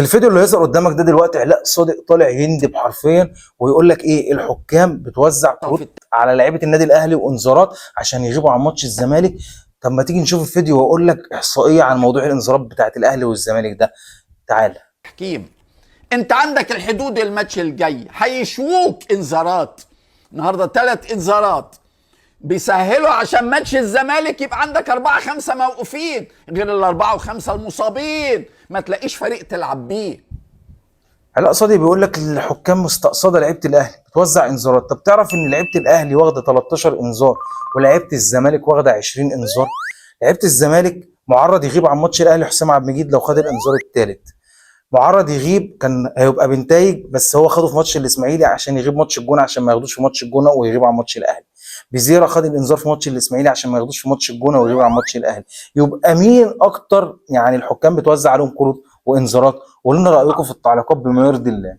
في الفيديو اللي هيظهر قدامك ده دلوقتي علاء صادق طالع يندب حرفيا ويقول لك ايه الحكام بتوزع كروت على لعيبه النادي الاهلي وانذارات عشان يغيبوا عن ماتش الزمالك. طب ما تيجي نشوف الفيديو واقول لك احصائيه عن موضوع الانذارات بتاعت الاهلي والزمالك ده. تعال. تحكيم، انت عندك الحدود الماتش الجاي هيشووك انذارات. النهارده 3 انذارات بيسهلوا عشان ماتش الزمالك يبقى عندك 4 5 موقوفين غير ال4 و5 المصابين، ما تلاقيش فريق تلعب بيه. علاء صادق بيقول لك الحكام مستقصده لعيبه الاهلي بتوزع انذارات. طب تعرف ان لعيبه الاهلي واخده 13 انذار ولعيبه الزمالك واخده 20 انذار؟ لعيبه الزمالك معرض يغيب عن ماتش الاهلي حسام عبد المجيد لو خد الانذار الثالث. معرض يغيب، كان هيبقى بنتائج بس هو خده في ماتش الاسماعيلي عشان يغيب ماتش الجونه عشان ما ياخدوش في ماتش الجونه ويغيب عن ماتش الاهلي. بيزيرا خد الانذار في ماتش الاسماعيلي عشان ما ياخدوش في ماتش الجونه ويغيب عن ماتش الاهلي. يبقى مين اكتر يعني الحكام بتوزع عليهم كروت وانذارات؟ قولوا لنا رايكم في التعليقات بما يرضي الله.